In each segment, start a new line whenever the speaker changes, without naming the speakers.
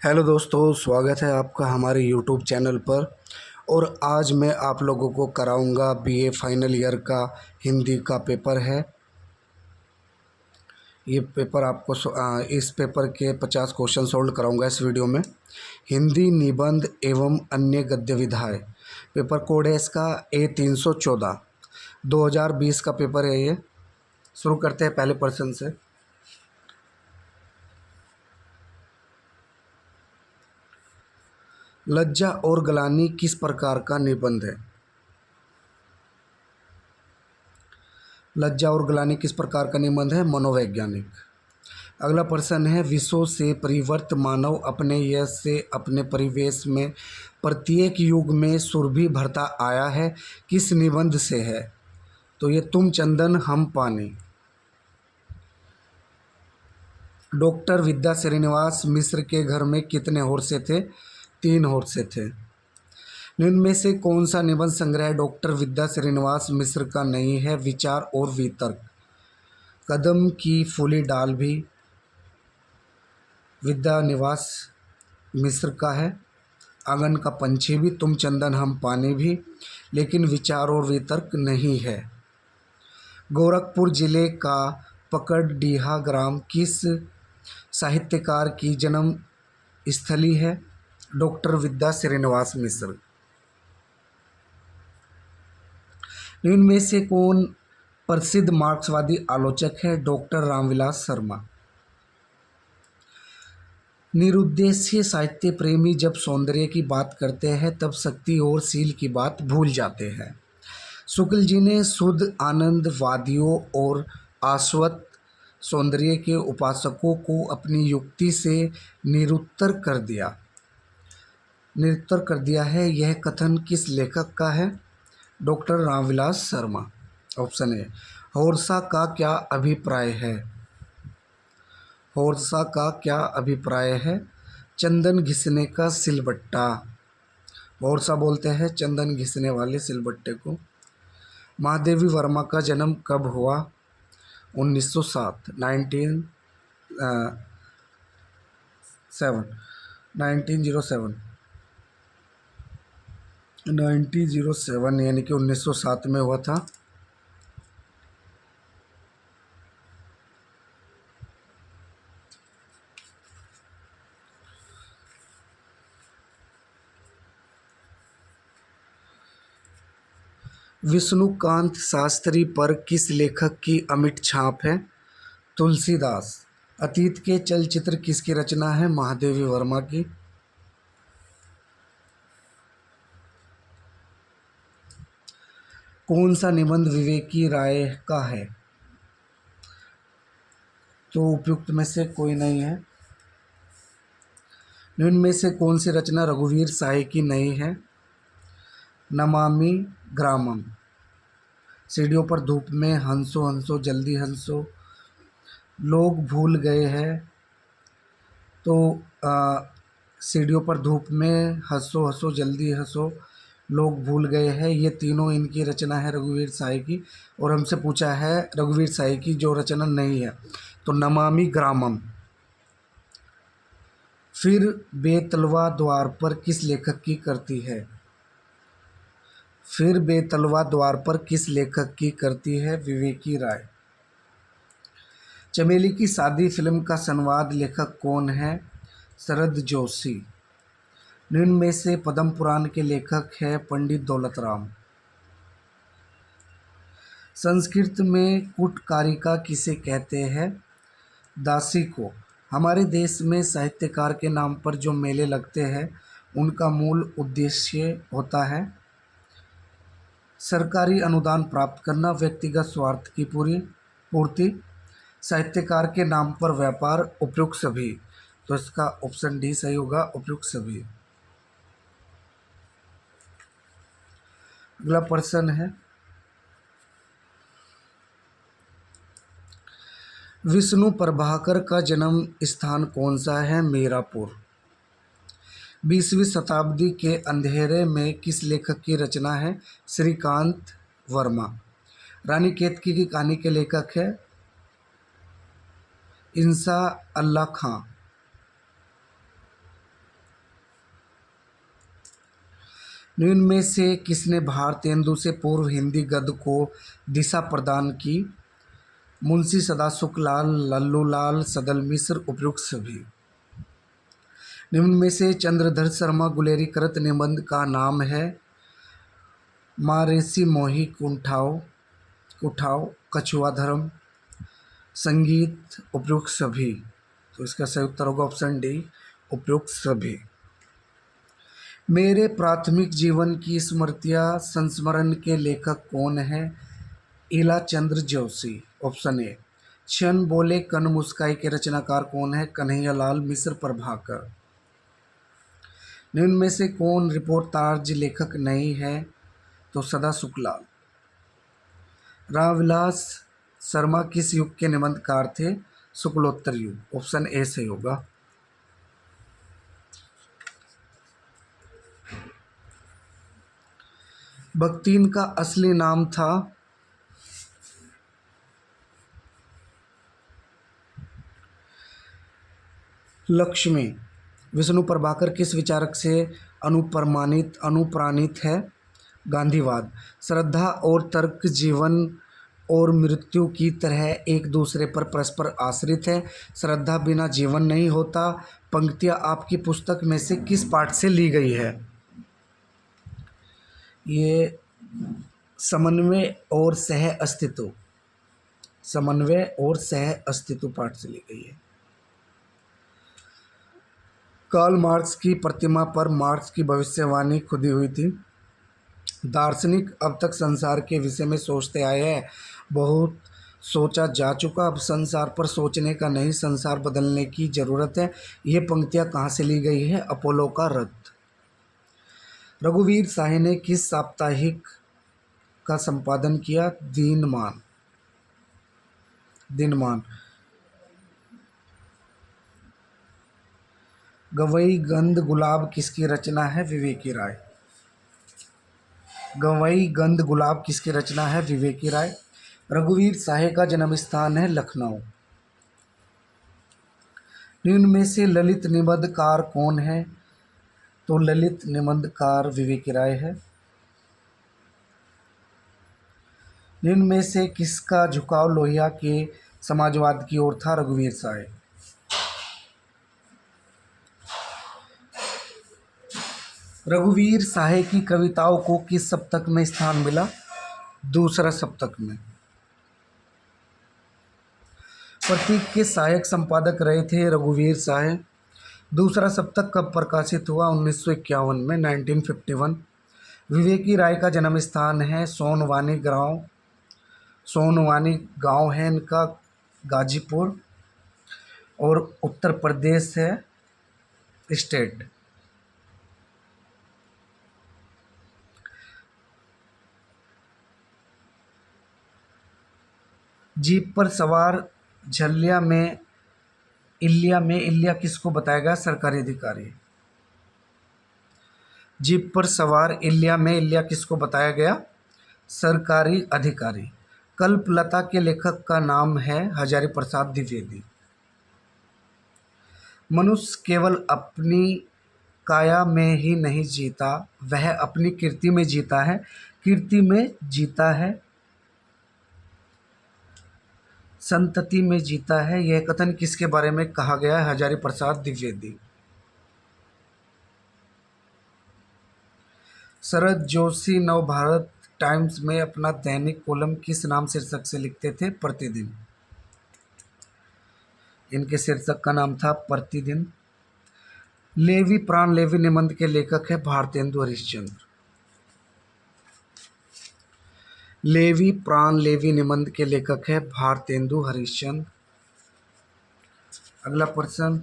Hello दोस्तों, स्वागत है आपका हमारे यूट्यूब चैनल पर। और आज मैं आप लोगों को कराऊंगा बीए फाइनल ईयर का हिंदी का पेपर है। ये पेपर आपको इस पेपर के 50 क्वेश्चन सोल्व कराऊंगा इस वीडियो में। हिंदी निबंध एवं अन्य गद्य विधाएँ, पेपर कोड है इसका A314। 2020 का पेपर है ये। शुरू करते हैं पहले प्रश्न से। लज्जा और ग्लानि किस प्रकार का निबंध है? लज्जा और ग्लानि किस प्रकार का निबंध है? मनोवैज्ञानिक। अगला प्रश्न है, विश्व से परिवर्त मानव अपने यश से अपने परिवेश में प्रत्येक युग में सुरभि भरता आया है, किस निबंध से है? तो ये तुम चंदन हम पानी। डॉक्टर विद्या श्रीनिवास मिश्र के घर में कितने होर्से थे? 3 होर्से थे। निम्न में से कौन सा निबंध संग्रह डॉक्टर विद्या श्रीनिवास मिश्र का नहीं है? विचार और वितर्क। कदम की फूली डाल भी विद्या निवास मिश्र का है। आंगन का पंछी भी, तुम चंदन हम पानी भी, लेकिन विचार और वितर्क नहीं है। गोरखपुर जिले का पकड़डीहा ग्राम किस साहित्यकार की जन्म स्थली है? डॉक्टर विद्या श्रीनिवास मिश्र। निम्न में से कौन प्रसिद्ध मार्क्सवादी आलोचक है? डॉक्टर रामविलास शर्मा। निरुद्देश्य साहित्य प्रेमी जब सौंदर्य की बात करते हैं तब शक्ति और शील की बात भूल जाते हैं। शुक्ल जी ने शुद्ध आनंदवादियों और आश्वत सौंदर्य के उपासकों को अपनी युक्ति से निरुत्तर कर दिया है। यह कथन किस लेखक का है? Doctor Ramvilas Sharma. Option A. होर्सा का क्या अभिप्राय है? होर्सा का क्या अभिप्राय है? चंदन घिसने का सिलबट्टा। होर्सा बोलते हैं चंदन घिसने वाले सिलबट्टे को। महादेवी वर्मा का जन्म कब हुआ? 1907 1907 यानी कि 1907 में हुआ था। विष्णुकांत शास्त्री पर किस लेखक की अमिट छाप है? तुलसीदास। अतीत के चलचित्र किसकी रचना है? महादेवी वर्मा की। कौन सा निबंध विवेकी राय का है? तो उपयुक्त में से कोई नहीं है। निम्न में से कौन सी रचना रघुवीर साय की नहीं है? नमामि ग्रामम। सीढ़ियों पर धूप में हंसो हंसो जल्दी हंसो, लोग भूल गए हैं। तो सीढ़ियों पर धूप में हंसो हंसो जल्दी हंसो, लोग भूल गए हैं, ये तीनों इनकी रचना है रघुवीर साय की। और हमसे पूछा है रघुवीर साय की जो रचना नहीं है, तो नमामि ग्रामम। फिर बेतलवा द्वार पर किस लेखक की करती है? फिर बेतलवा द्वार पर किस लेखक की करती है? विवेकी राय। चमेली की शादी फिल्म का संवाद लेखक कौन है? शरद जोशी। निम्न में से पद्म पुराण के लेखक है पंडित दौलत राम। संस्कृत में कुटकारिका किसे कहते हैं? दासी को। हमारे देश में साहित्यकार के नाम पर जो मेले लगते हैं उनका मूल उद्देश्य होता है सरकारी अनुदान प्राप्त करना, व्यक्तिगत स्वार्थ की पूर्ति, साहित्यकार के नाम पर व्यापार, उपयुक्त सभी। तो इसका ऑप्शन डी सही होगा, उपयुक्त सभी। अगला प्रश्न है, विष्णु प्रभाकर का जन्म स्थान कौन सा है? मीरापुर। 20वीं शताब्दी के अंधेरे में किस लेखक की रचना है? श्रीकांत वर्मा। रानी केतकी की कहानी के लेखक है इंसा अल्लाह खां। निम्न में से किसने भारतेंदु से पूर्व हिंदी गद्य को दिशा प्रदान की? मुंशी सदाशुकलाल, लल्लूलाल, सदल मिश्र, उपयुक्त सभी। निम्न में से चंद्रधर शर्मा गुलेरी कृत निबंध का नाम है? मारेसी मोही कुंठाओ कुठाओ, कछुआ धर्म, संगीत, उपयुक्त सभी। तो इसका सही उत्तर होगा ऑप्शन डी, उपयुक्त सभी। मेरे प्राथमिक जीवन की स्मृतियाँ संस्मरण के लेखक कौन हैं? इला चंद्र जोशी, ऑप्शन ए। क्षण बोले कन मुस्काई के रचनाकार कौन है? कन्हैयालाल मिश्र प्रभाकर। निम्न में से कौन रिपोर्टाज लेखक नहीं है? तो सदा शुक्लाल। रामविलास शर्मा किस युग के निबंधकार थे? शुक्लोत्तर युग, ऑप्शन ए सही होगा। भक्तिन का असली नाम था? लक्ष्मी। विष्णु प्रभाकर किस विचारक से अनुप्राणित है? गांधीवाद। श्रद्धा और तर्क जीवन और मृत्यु की तरह एक दूसरे पर परस्पर आश्रित है। श्रद्धा बिना जीवन नहीं होता। पंक्तियाँ आपकी पुस्तक में से किस पाठ से ली गई है? ये समन्वय और सह अस्तित्व पाठ से ली गई है। कार्ल मार्क्स की प्रतिमा पर मार्क्स की भविष्यवाणी खुदी हुई थी। दार्शनिक अब तक संसार के विषय में सोचते आए हैं, बहुत सोचा जा चुका, अब संसार पर सोचने का नहीं, संसार बदलने की ज़रूरत है। ये पंक्तियाँ कहाँ से ली गई है? अपोलो का रथ। रघुवीर शाही ने किस साप्ताहिक का संपादन किया? दिनमान। गवई गंध गुलाब किसकी रचना है? विवेकी राय। गवई गंध गुलाब किसकी रचना है? विवेकी राय। रघुवीर शाही का जन्म स्थान है लखनऊ। निम्न में से ललित निबंधकार कौन है? तो ललित निबंधकार विवेकी राय है। निम्न में से किसका झुकाव लोहिया के समाजवाद की ओर था? रघुवीर शाही। रघुवीर शाही की कविताओं को किस सप्तक में स्थान मिला? दूसरा सप्तक में। प्रतीक के सहायक संपादक रहे थे रघुवीर शाही। दूसरा सप्तक कब प्रकाशित हुआ? 1951 में, 1951। विवेकी राय का जन्म स्थान है सोनवानी गांव है इनका, गाजीपुर, और उत्तर प्रदेश है स्टेट। जीप पर सवार इल्या किसको बताया गया? सरकारी अधिकारी। जीप पर सवार इल्या किसको बताया गया? सरकारी अधिकारी। कल्पलता के लेखक का नाम है हजारी प्रसाद द्विवेदी। मनुष्य केवल अपनी काया में ही नहीं जीता, वह अपनी कीर्ति में जीता है। कीर्ति में जीता है, संतति में जीता है। यह कथन किसके बारे में कहा गया है? हजारी प्रसाद द्विवेदी। शरद जोशी नवभारत टाइम्स में अपना दैनिक कॉलम किस नाम शीर्षक से लिखते थे? प्रतिदिन। इनके शीर्षक का नाम था प्रतिदिन। लेवी प्राण लेवी निबंध के लेखक है भारतेंदु हरिश्चंद्र। लेवी प्राण लेवी निबंध के लेखक है भारतेंदु हरिश्चंद्र। अगला प्रश्न,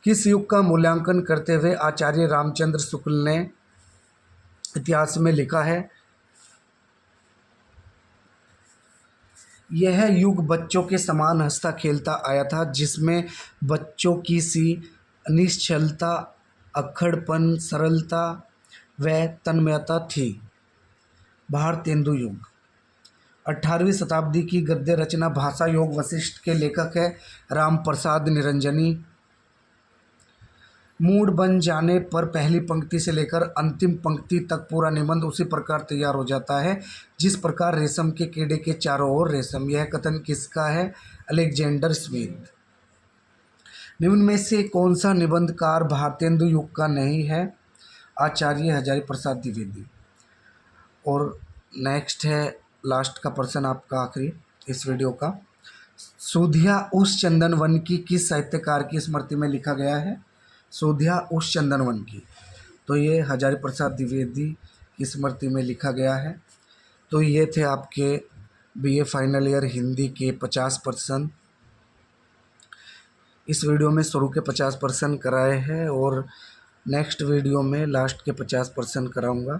किस युग का मूल्यांकन करते हुए आचार्य रामचंद्र शुक्ल ने इतिहास में लिखा है? यह युग बच्चों के समान हंसता खेलता आया था, जिसमें बच्चों की सी निश्चलता, अक्खड़पन, सरलता व तन्मयता थी। भारतेंदु युग। 18वीं शताब्दी की गद्य रचना भाषा योग वशिष्ठ के लेखक है राम प्रसाद निरंजनी। मूड बन जाने पर पहली पंक्ति से लेकर अंतिम पंक्ति तक पूरा निबंध उसी प्रकार तैयार हो जाता है जिस प्रकार रेशम के कीड़े के चारों ओर रेशम। यह कथन किसका है? Alexander Smith. निम्न में से कौन सा निबंधकार भारतेंदु युग का नहीं है? आचार्य हजारी प्रसाद द्विवेदी। और नेक्स्ट है लास्ट का प्रश्न आपका आखिरी इस वीडियो का। सुधिया उस चंदन वन की किस साहित्यकार की स्मृति में लिखा गया है? सुधिया उस चंदन वन की, तो ये हजारी प्रसाद द्विवेदी की स्मृति में लिखा गया है। तो ये थे आपके बीए फाइनल ईयर हिंदी के 50%। इस वीडियो में शुरू के 50% कराए हैं और नेक्स्ट वीडियो में लास्ट के 50% कराऊंगा।